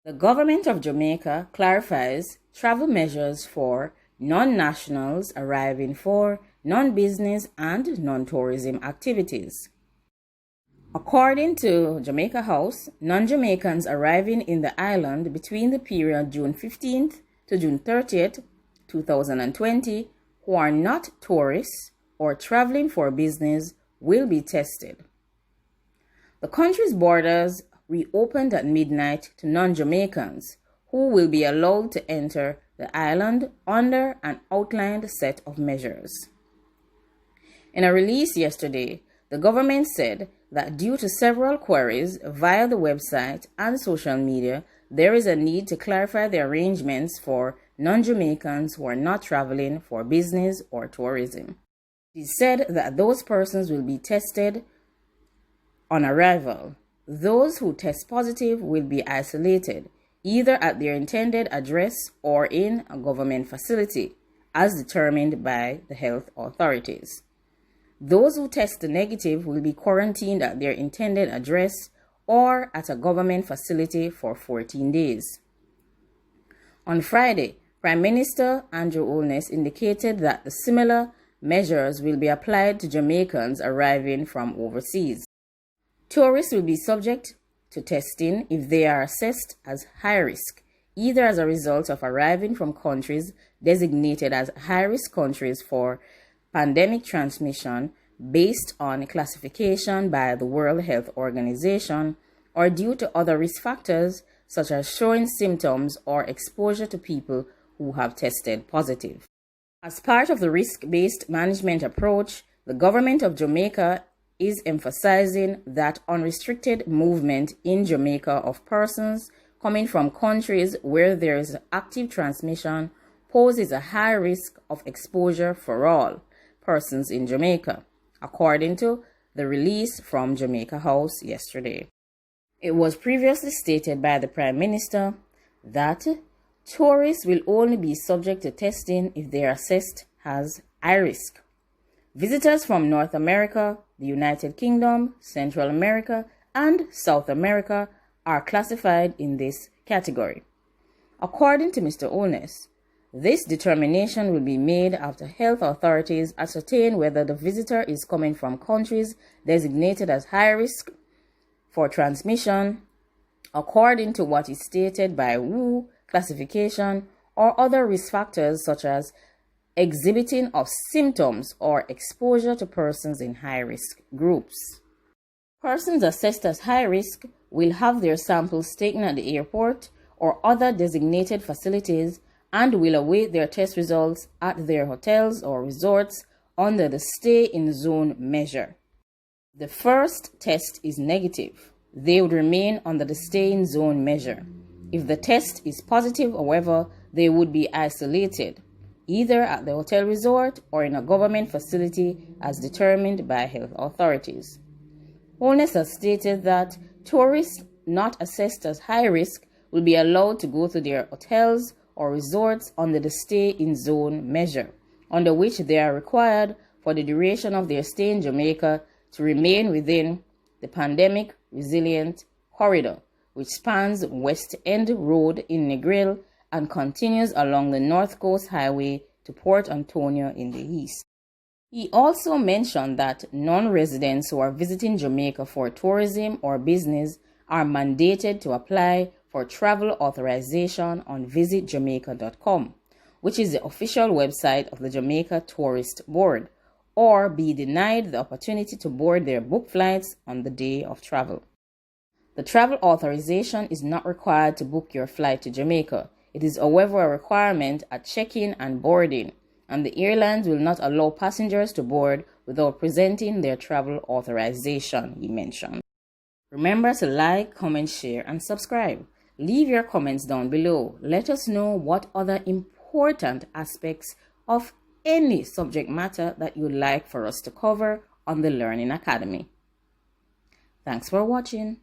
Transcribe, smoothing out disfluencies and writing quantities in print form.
The government of Jamaica clarifies travel measures for non-nationals arriving for non-business and non-tourism activities. According to Jamaica House, non-Jamaicans arriving in the island between the period June 15th to June 30th, 2020, who are not tourists or traveling for business will be tested. The country's borders reopened at midnight to non-Jamaicans who will be allowed to enter the island under an outlined set of measures. In a release yesterday, the government said that due to several queries via the website and social media, there is a need to clarify the arrangements for non-Jamaicans who are not traveling for business or tourism. It is said that those persons will be tested on arrival. Those who test positive will be isolated, either at their intended address or in a government facility, as determined by the health authorities. Those who test negative will be quarantined at their intended address or at a government facility for 14 days. On Friday, Prime Minister Andrew Holness indicated that the similar measures will be applied to Jamaicans arriving from overseas. Tourists will be subject to testing if they are assessed as high risk, either as a result of arriving from countries designated as high-risk countries for pandemic transmission based on classification by the World Health Organization, or due to other risk factors such as showing symptoms or exposure to people who have tested positive. As part of the risk-based management approach, the government of Jamaica is emphasizing that unrestricted movement in Jamaica of persons coming from countries where there is active transmission poses a high risk of exposure for all persons in Jamaica, according to the release from Jamaica House yesterday. It was previously stated by the Prime Minister that tourists will only be subject to testing if they are assessed as high risk. Visitors from North America, the United Kingdom, Central America, and South America are classified in this category. According to Mr. Holness, this determination will be made after health authorities ascertain whether the visitor is coming from countries designated as high risk for transmission, according to what is stated by WHO classification, or other risk factors such as exhibiting of symptoms or exposure to persons in high-risk groups. Persons assessed as high risk will have their samples taken at the airport or other designated facilities and will await their test results at their hotels or resorts under the stay-in-zone measure. The first test is negative. They would remain under the stay-in-zone measure. If the test is positive, however, they would be isolated, either at the hotel resort or in a government facility as determined by health authorities. Holness has stated that tourists not assessed as high risk will be allowed to go to their hotels or resorts under the stay-in-zone measure, under which they are required for the duration of their stay in Jamaica to remain within the pandemic resilient corridor, which spans West End Road in Negril and continues along the North Coast Highway to Port Antonio in the east. He also mentioned that non-residents who are visiting Jamaica for tourism or business are mandated to apply for travel authorization on visitjamaica.com, which is the official website of the Jamaica Tourist Board, or be denied the opportunity to board their book flights on the day of travel. The travel authorization is not required to book your flight to Jamaica. It is, however, a requirement at check-in and boarding, and the airlines will not allow passengers to board without presenting their travel authorization, he mentioned. Remember to like, comment, share, and subscribe. Leave your comments down below. Let us know what other important aspects of any subject matter that you'd like for us to cover on the Learning Academy. Thanks for watching.